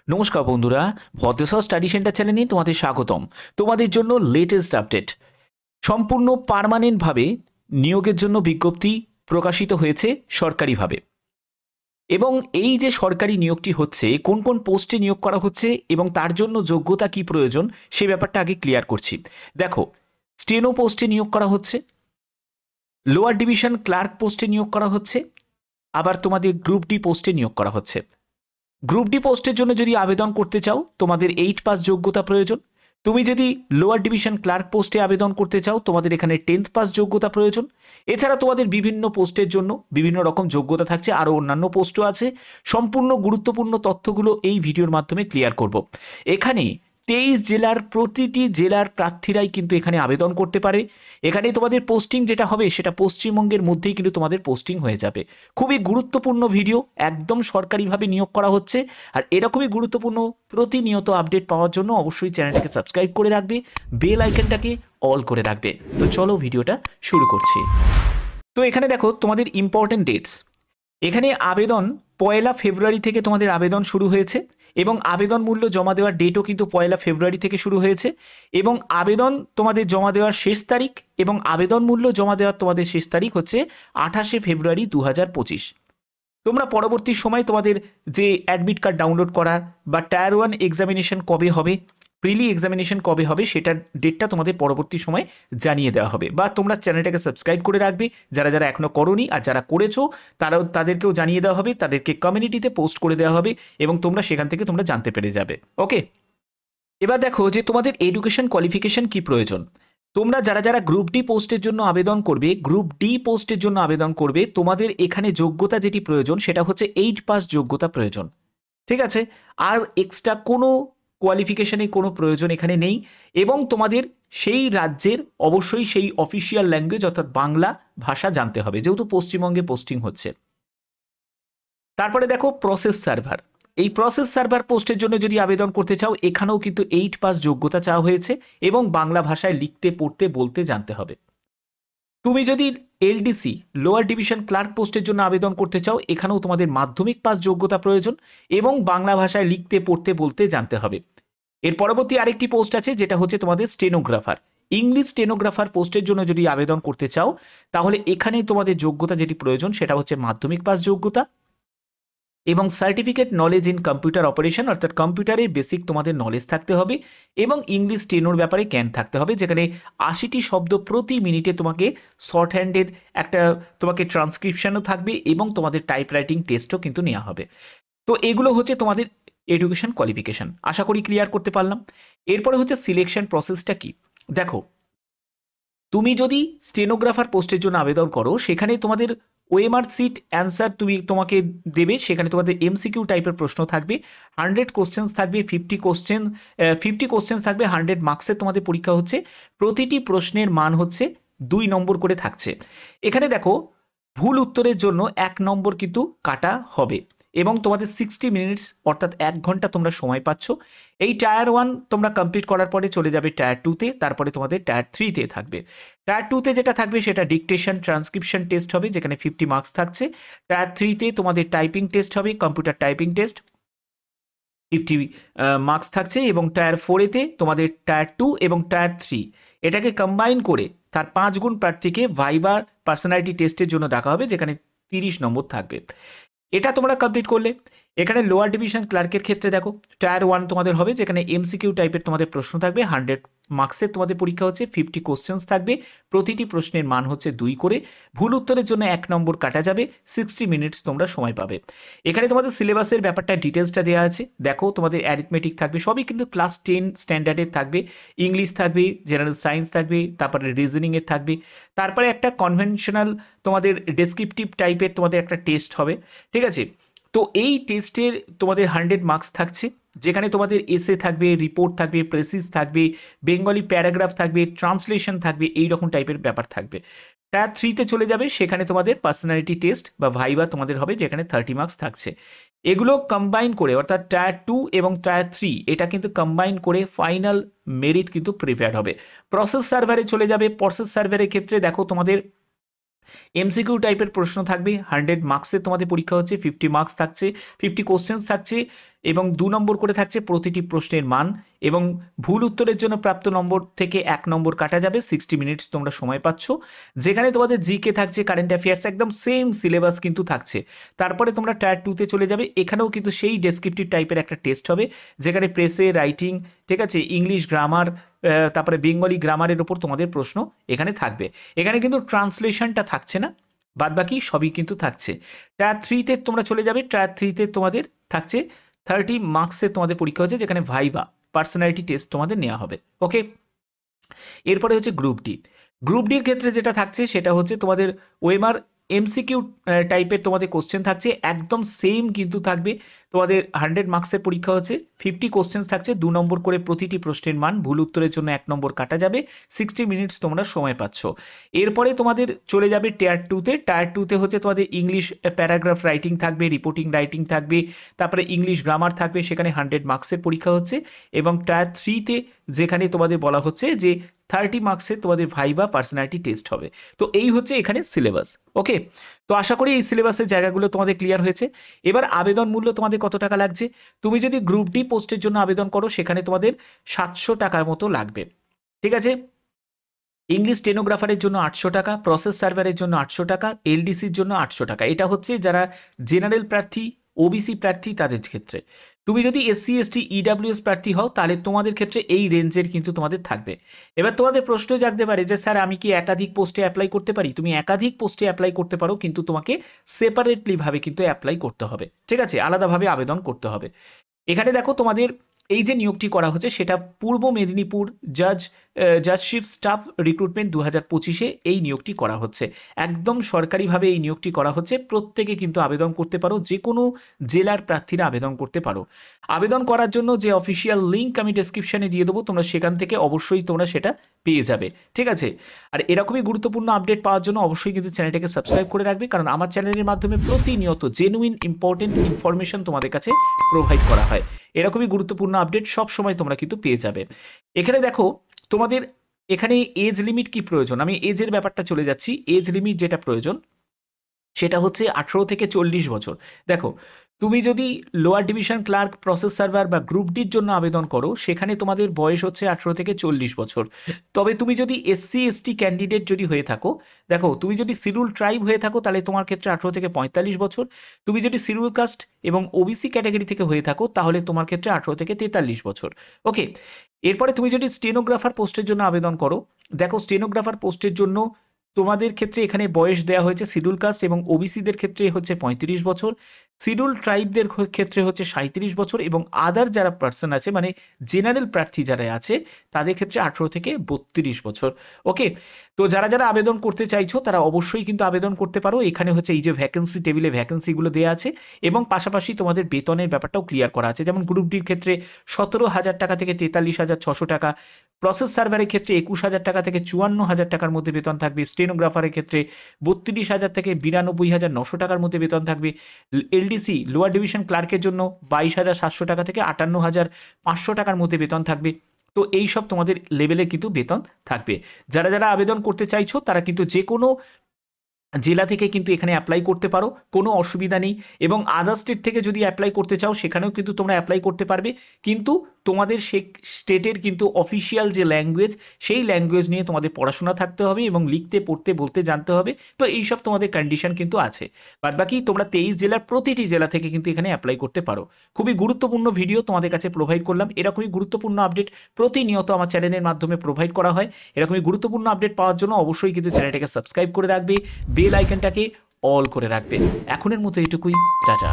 নমস্কার বন্ধুরা, ভদ্রসর study centre চ্যানেলে তোমাদের স্বাগতম। তোমাদের জন্য লেটেস্ট আপডেট। সম্পূর্ণ পার্মানেন্টভাবে নিয়োগের জন্য বিজ্ঞপ্তি প্রকাশিত হয়েছে সরকারিভাবে। এবং এই যে সরকারি নিয়োগটি হচ্ছে, কোন কোন পোস্টে নিয়োগ করা হচ্ছে এবং তার জন্য যোগ্যতা কি প্রয়োজন সে ব্যাপারটা আগে ক্লিয়ার করছি। দেখো, স্টেনো পোস্টে নিয়োগ করা হচ্ছে, লোয়ার ডিভিশন ক্লার্ক পোস্টে নিয়োগ করা হচ্ছে, আবার তোমাদের গ্রুপ ডি পোস্টে নিয়োগ করা হচ্ছে। গ্রুপ ডি পোস্টের জন্য যদি আবেদন করতে চাও তোমাদের 8 পাস যোগ্যতা প্রয়োজন। তুমি যদি লোয়ার ডিভিশন ক্লার্ক পোস্টে আবেদন করতে চাও তোমাদের এখানে 10th পাস যোগ্যতা প্রয়োজন। এছাড়া তোমাদের বিভিন্ন পোস্টের জন্য বিভিন্ন রকম যোগ্যতা থাকছে, আরও অন্যান্য পোস্টও আছে। সম্পূর্ণ গুরুত্বপূর্ণ তথ্যগুলো এই ভিডিওর মাধ্যমে ক্লিয়ার করব। এখানে 23 জেলার প্রতিটি জেলার প্রার্থীরাই কিন্তু এখানে আবেদন করতে পারে। এখানে তোমাদের পোস্টিং যেটা হবে সেটা পশ্চিমবঙ্গের মধ্যেই কিন্তু তোমাদের পোস্টিং হয়ে যাবে। খুবই গুরুত্বপূর্ণ ভিডিও, একদম সরকারিভাবে নিয়োগ করা হচ্ছে। আর এরকমই গুরুত্বপূর্ণ প্রতিনিয়ত আপডেট পাওয়ার জন্য অবশ্যই চ্যানেলটাকে সাবস্ক্রাইব করে রাখবে, বেল আইকনটাকে অল করে রাখবে। তো চলো ভিডিওটা শুরু করছি। তো এখানে দেখো তোমাদের ইম্পর্টেন্ট ডেটস। এখানে আবেদন 1 ফেব্রুয়ারি থেকে তোমাদের আবেদন শুরু হয়েছে এবং আবেদন মূল্য জমা দেওয়ার ডেটও কিন্তু 1 ফেব্রুয়ারি থেকে শুরু হয়েছে এবং আবেদন তোমাদের জমা দেওয়ার শেষ তারিখ এবং আবেদন মূল্য জমা দেওয়ার তোমাদের শেষ তারিখ হচ্ছে 28 ফেব্রুয়ারি 2025। তোমরা পরবর্তী সময় তোমাদের যে অ্যাডমিট কার্ড ডাউনলোড করার বা টায়ার 1 এক্সামিনেশন কবে হবে, প্রিলি এক্সামিনেশন কবে হবে সেটার ডেটটা তোমাদের পরবর্তী সময় জানিয়ে দেওয়া হবে। বা তোমরা চ্যানেলটাকে সাবস্ক্রাইব করে রাখবে যারা যারা এখনও করোনি, আর যারা করেছো তাদেরকেও জানিয়ে দেওয়া হবে, তাদেরকে কমিউনিটিতে পোস্ট করে দেওয়া হবে এবং তোমরা সেখান থেকে তোমরা জানতে পেরে যাবে। ওকে, এবার দেখো যে তোমাদের এডুকেশন কোয়ালিফিকেশন কি প্রয়োজন। তোমরা যারা যারা গ্রুপ ডি পোস্টের জন্য আবেদন করবে, গ্রুপ ডি পোস্টের জন্য আবেদন করবে, তোমাদের এখানে যোগ্যতা যেটি প্রয়োজন সেটা হচ্ছে 8 পাস যোগ্যতা প্রয়োজন। ঠিক আছে, আর এক্সট্রা কোনো কোয়ালিফিকেশনে কোনো প্রয়োজন এখানে নেই। এবং তোমাদের সেই রাজ্যের অবশ্যই সেই অফিসিয়াল ল্যাঙ্গুয়েজ অর্থাৎ বাংলা ভাষা জানতে হবে, যেহেতু পশ্চিমবঙ্গে পোস্টিং হচ্ছে। তারপরে দেখো প্রসেস সার্ভার। এই প্রসেস সার্ভার পোস্টের জন্য যদি আবেদন করতে চাও এখানেও কিন্তু 8 পাস যোগ্যতা চাওয়া হয়েছে এবং বাংলা ভাষায় লিখতে পড়তে বলতে জানতে হবে। তুমি যদি এলডিসি লোয়ার ডিভিশন ক্লার্ক পোস্টের জন্য আবেদন করতে চাও এখানেও তোমাদের মাধ্যমিক পাস যোগ্যতা প্রয়োজন এবং বাংলা ভাষায় লিখতে পড়তে বলতে জানতে হবে। এর পরবর্তী আরেকটি পোস্ট আছে যেটা হচ্ছে তোমাদের স্টেনোগ্রাফার। ইংলিশ স্টেনোগ্রাফার পোস্টের জন্য যদি আবেদন করতে চাও তাহলে এখানে তোমাদের যোগ্যতা যেটি প্রয়োজন সেটা হচ্ছে মাধ্যমিক পাস যোগ্যতা এবং certificate knowledge in computer operation, অর্থাৎ কম্পিউটারের বেসিক তোমাদের নলেজ থাকতে হবে এবং ইংলিশ স্টেনোর ব্যাপারে জ্ঞান থাকতে হবে, যেখানে 80টি শব্দ প্রতি মিনিটে তোমাকে শর্ট হ্যান্ডের একটা তোমাকে ট্রান্সক্রিপশনও থাকবে এবং তোমাদের টাইপ রাইটিং টেস্টও কিন্তু নেওয়া হবে। তো এগুলো হচ্ছে তোমাদের এডুকেশন কোয়ালিফিকেশন। আশা করি ক্লিয়ার করতে পারলাম। এরপরে হচ্ছে সিলেকশন প্রসেসটা কি। দেখো, তুমি যদি স্টেনোগ্রাফার পোস্টের জন্য আবেদন করো সেখানে তোমাদের ওএমআর সিট অ্যান্সার তোমাকে দেবে। সেখানে তোমাদের এমসিকিউ টাইপের প্রশ্ন থাকবে, 100 কোশ্চেন্স থাকবে, 50 কোশ্চেন্স থাকবে, 100 মার্কসের তোমাদের পরীক্ষা হচ্ছে। প্রতিটি প্রশ্নের মান হচ্ছে 2 নম্বর করে থাকছে। এখানে দেখো, ভুল উত্তরের জন্য 1 নম্বর কিন্তু কাটা হবে এবং তোমাদের 60 মিনিটস অর্থাৎ 1 ঘন্টা তোমরা সময় পাচ্ছ। এই টায়ার 1 তোমরা কমপ্লিট করার পরে চলে যাবে টায়ার 2তে, তারপরে তোমাদের টায়ার 3তে থাকবে। টায়ার 2তে যেটা থাকবে সেটা ডিকটেশন ট্রান্সক্রিপশন টেস্ট হবে, যেখানে 50 মার্কস থাকছে। টায়ার 3তে তোমাদের টাইপিং টেস্ট হবে, কম্পিউটার টাইপিং টেস্ট, 50 মার্কস থাকছে। এবং টায়ার 4এতে তোমাদের টায়ার 2 এবং টায়ার 3 এটাকে কম্বাইন করে তার 5 গুণ প্রার্থীকে ভাইবা পার্সোনালিটি টেস্টের জন্য ডাকা হবে, যেখানে 30 নম্বর থাকবে। এটা তোমরা কমপ্লিট করলে এখানে লোয়ার ডিভিশন ক্লার্কের ক্ষেত্রে দেখো টায়ার 1 তোমাদের হবে, যেখানে এমসিকিউ টাইপের তোমাদের প্রশ্ন থাকবে, 100 মার্কসের তোমাদের পরীক্ষা হচ্ছে, 50 কোশ্চেন্স থাকবে, প্রতিটি প্রশ্নের মান হচ্ছে 2 করে, ভুল উত্তরের জন্য 1 নম্বর কাটা যাবে, 60 মিনিটস তোমরা সময় পাবে। এখানে তোমাদের সিলেবাসের ব্যাপারটা ডিটেলসটা দেওয়া আছে। দেখো, তোমাদের অ্যারিথমেটিক থাকবে, সবই কিন্তু ক্লাস 10 স্ট্যান্ডার্ডের থাকবে, ইংলিশ থাকবে, জেনারেল সায়েন্স থাকবে, তারপরে রিজনিংয়ের থাকবে, তারপরে একটা কনভেনশনাল তোমাদের ডেসক্রিপটিভ টাইপের তোমাদের একটা টেস্ট হবে। ঠিক আছে, তো এই টেস্টের তোমাদের 100 মার্কস থাকছে, যেখানে তোমাদের এসে থাকবে, রিপোর্ট থাকবে, প্রেসিস থাকবে, বেঙ্গলি প্যারাগ্রাফ থাকবে, ট্রান্সলেশন থাকবে, এই রকম টাইপের ব্যাপার থাকবে। টায়ার 3তে চলে যাবে, সেখানে তোমাদের পার্সোনালিটি টেস্ট বা ভাইবা তোমাদের হবে, যেখানে 30 মার্কস থাকছে। এগুলো কম্বাইন করে অর্থাৎ টায়ার 2 এবং টায়ার 3 এটা কিন্তু কম্বাইন করে ফাইনাল মেরিট কিন্তু প্রিপেয়ার হবে। প্রসেস সার্ভারে চলে যাবে। প্রসেস সার্ভারের ক্ষেত্রে দেখো তোমাদের এমসিকিউ টাইপের প্রশ্ন থাকবে, 100 মার্কসের তোমাদের পরীক্ষা হচ্ছে, 50 মার্কস থাকছে, 50 কোশ্চেন্স থাকছে এবং 2 নম্বর করে থাকছে প্রতিটি প্রশ্নের মান, এবং ভুল উত্তরের জন্য প্রাপ্ত নম্বর থেকে 1 নম্বর কাটা যাবে। 60 মিনিটস তোমরা সময় পাচ্ছ, যেখানে তোমাদের জিকে থাকছে, কারেন্ট অ্যাফেয়ার্স, একদম সেম সিলেবাস কিন্তু থাকছে। তারপরে তোমরা টায়ার 2তে চলে যাবে, এখানেও কিন্তু সেই ডেসক্রিপটিভ টাইপের একটা টেস্ট হবে, যেখানে প্রেসে রাইটিং, ঠিক আছে, ইংলিশ গ্রামার, তারপরে বেঙ্গলি গ্রামারের ওপর তোমাদের প্রশ্ন এখানে থাকবে। এখানে কিন্তু ট্রান্সলেশনটা থাকছে না, বাদ বাকি সবই কিন্তু থাকছে। টায়ার 3তে তোমরা চলে যাবে, টায়ার 3তে তোমাদের থাকছে 30 মার্কসের তোমাদের পরীক্ষা হচ্ছে, যেখানে ভাইভা পার্সোনালিটি টেস্ট তোমাদের নেওয়া হবে। ওকে, এরপরে হচ্ছে গ্রুপ ডি। গ্রুপ ডির ক্ষেত্রে যেটা থাকছে সেটা হচ্ছে তোমাদের ওএমআর এমসিকিউ টাইপের তোমাদের কোশ্চেন থাকছে, একদম সেম কিন্তু থাকবে। তোমাদের 100 মার্কসের পরীক্ষা হচ্ছে, 50 কোশ্চেন্স থাকছে, 2 নম্বর করে প্রতিটি প্রশ্নের মান, ভুল উত্তরের জন্য 1 নম্বর কাটা যাবে। 60 মিনিটস তোমরা সময় পাচ্ছ। এরপরে তোমাদের চলে যাবে টায়ার 2তে। টায়ার 2তে হচ্ছে তোমাদের ইংলিশ প্যারাগ্রাফ রাইটিং থাকবে, রিপোর্টিং রাইটিং থাকবে, তারপরে ইংলিশ গ্রামার থাকবে, সেখানে 100 মার্কসের পরীক্ষা হচ্ছে। এবং টায়ার 3তে যেখানে তোমাদের বলা হচ্ছে যে 30 মার্কসে তোমাদের ভাইভা পার্সোনালিটি টেস্ট হবে। তো এই হচ্ছে এখানে সিলেবাস। ওকে, তো আশা করি এই সিলেবাসের জায়গাগুলো তোমাদের ক্লিয়ার হয়েছে। এবার আবেদন মূল্য তোমাদের কত টাকা লাগছে? তুমি যদি গ্রুপ ডি পোস্টের জন্য আবেদন করো, সেখানে তোমাদের 700 টাকার মতো লাগবে, ঠিক আছে। ইংলিশ স্টেনোগ্রাফারের জন্য 800 টাকা, প্রসেস সার্ভারের জন্য 800 টাকা, এলডিসির জন্য 800 টাকা। এটা হচ্ছে যারা জেনারেল প্রার্থী, ওবিসি প্রার্থী তাদের ক্ষেত্রে। তুমি যদি এসসি এসটি ইডাব্লিউএস প্রার্থী হও, তাহলে তোমাদের ক্ষেত্রে এই রেঞ্জের কিন্তু তোমাদের থাকবে। এবার তোমাদের প্রশ্ন জাগতে পারে যে স্যার আমি কি একাধিক পোস্টে অ্যাপ্লাই করতে পারি? তুমি একাধিক পোস্টে অ্যাপ্লাই করতে পারো, কিন্তু তোমাকে সেপারেটলি ভাবে কিন্তু অ্যাপ্লাই করতে হবে, ঠিক আছে, আলাদাভাবে আবেদন করতে হবে। এখানে দেখো তোমাদের এই যে নিয়োগটি করা হচ্ছে সেটা পূর্ব মেদিনীপুর জাজশিপ স্টাফ রিক্রুটমেন্ট 2025-এ এই নিয়োগটি করা হচ্ছে। একদম সরকারিভাবে এই নিয়োগটি করা হচ্ছে। প্রত্যেকে কিন্তু আবেদন করতে পারো, যে কোনো জেলার প্রার্থীরা আবেদন করতে পারো। আবেদন করার জন্য যে অফিসিয়াল লিঙ্ক আমি ডেসক্রিপশনে দিয়ে দেবো, তোমরা সেখান থেকে অবশ্যই তোমরা সেটা পেয়ে যাবে, ঠিক আছে। আর এরকমই গুরুত্বপূর্ণ আপডেট পাওয়ার জন্য অবশ্যই কিন্তু চ্যানেলটাকে সাবস্ক্রাইব করে রাখবে, কারণ আমার চ্যানেলের মাধ্যমে প্রতিনিয়ত জেনুইন ইম্পর্টেন্ট ইনফরমেশন তোমাদের কাছে প্রোভাইড করা হয়। এরকমই গুরুত্বপূর্ণ আপডেট সব সময় তোমরা কিন্তু পেয়ে যাবে। এখানে দেখো তোমাদের এখানে এজ লিমিট কি প্রয়োজন, আমি এজের ব্যাপারটা চলে যাচ্ছি। এজ লিমিট যেটা প্রয়োজন সেটা হচ্ছে 18 থেকে 40 বছর। দেখো, তুমি যদি lower division clerk, process server বা গ্রুপ ডির জন্য আবেদন করো, সেখানে তোমাদের বয়স হচ্ছে 18 থেকে 40 বছর। তবে তুমি যদি এসসি এসটি ক্যান্ডিডেট যদি হয়ে থাকো, দেখো তুমি যদি শিডিউল ট্রাইব হয়ে থাকো, তাহলে তোমার ক্ষেত্রে 18 থেকে 45 বছর। তুমি যদি শিডিউল কাস্ট এবং ওবিসি ক্যাটাগরি থেকে হয়ে থাকো, তাহলে তোমার ক্ষেত্রে 18 থেকে 43 বছর। ওকে, এরপরে তুমি যদি স্টেনোগ্রাফার পোস্টের জন্য আবেদন করো, দেখো স্টেনোগ্রাফার পোস্টের জন্য তোমাদের ক্ষেত্রে এখানে বয়স দেওয়া হয়েছে শিডিউল কাস্ট এবং ওবিসিদের ক্ষেত্রে হচ্ছে 35 বছর, শিডিউল ট্রাইবদের ক্ষেত্রে হচ্ছে 37 বছর, এবং আদার যারা পার্সন আছে মানে জেনারেল প্রার্থী যারা আছে তাদের ক্ষেত্রে 18 থেকে 32 বছর। ওকে, তো যারা যারা আবেদন করতে চাইছো তারা অবশ্যই কিন্তু আবেদন করতে পারো। এখানে হচ্ছে এই যে ভ্যাকেন্সি টেবিলে ভ্যাকেন্সিগুলো দেওয়া আছে, এবং পাশাপাশি তোমাদের বেতনের ব্যাপারটাও ক্লিয়ার করা আছে। যেমন গ্রুপ ডির ক্ষেত্রে 17,000 টাকা থেকে 43,600 টাকা, প্রসেস সার্ভারের ক্ষেত্রে 21,000 টাকা থেকে 54,000 টাকার মধ্যে বেতন থাকবে, স্টেনোগ্রাফারের ক্ষেত্রে 32,000 থেকে 92,900 টাকার মধ্যে বেতন থাকবে, এলডিসি লোয়ার ডিভিশন ক্লার্কের জন্য 22,700 টাকা থেকে 58,500 টাকার মধ্যে বেতন থাকবে। তো এই সব তোমাদের লেভেলে কিন্তু বেতন থাকবে। যারা যারা আবেদন করতে চাইছো তারা কিন্তু যে কোনো জেলা থেকে কিন্তু এখানে অ্যাপ্লাই করতে পারো, কোনো অসুবিধা নেই। এবং আদার স্টেট থেকে যদি অ্যাপ্লাই করতে চাও, সেখানেও কিন্তু তোমরা অ্যাপ্লাই করতে পারবে, কিন্তু তোমাদের সেই স্টেটের কিন্তু অফিসিয়াল যে ল্যাঙ্গুয়েজ, সেই ল্যাঙ্গুয়েজ নিয়ে তোমাদের পড়াশোনা থাকতে হবে এবং লিখতে পড়তে বলতে জানতে হবে। তো এইসব তোমাদের কন্ডিশন কিন্তু আছে। বাদ বাকি তোমরা 23 জেলার প্রতিটি জেলা থেকে কিন্তু এখানে অ্যাপ্লাই করতে পারো। খুবই গুরুত্বপূর্ণ ভিডিও তোমাদের কাছে প্রোভাইড করলাম। এরকমই গুরুত্বপূর্ণ আপডেট প্রতিনিয়ত আমার চ্যানেলের মাধ্যমে প্রোভাইড করা হয়। এরকমই গুরুত্বপূর্ণ আপডেট পাওয়ার জন্য অবশ্যই কিন্তু চ্যানেলটাকে সাবস্ক্রাইব করে রাখবে, বেল আইকনটাকে অল করে রাখবে। এখনের মতো এটুকুই, টাটা।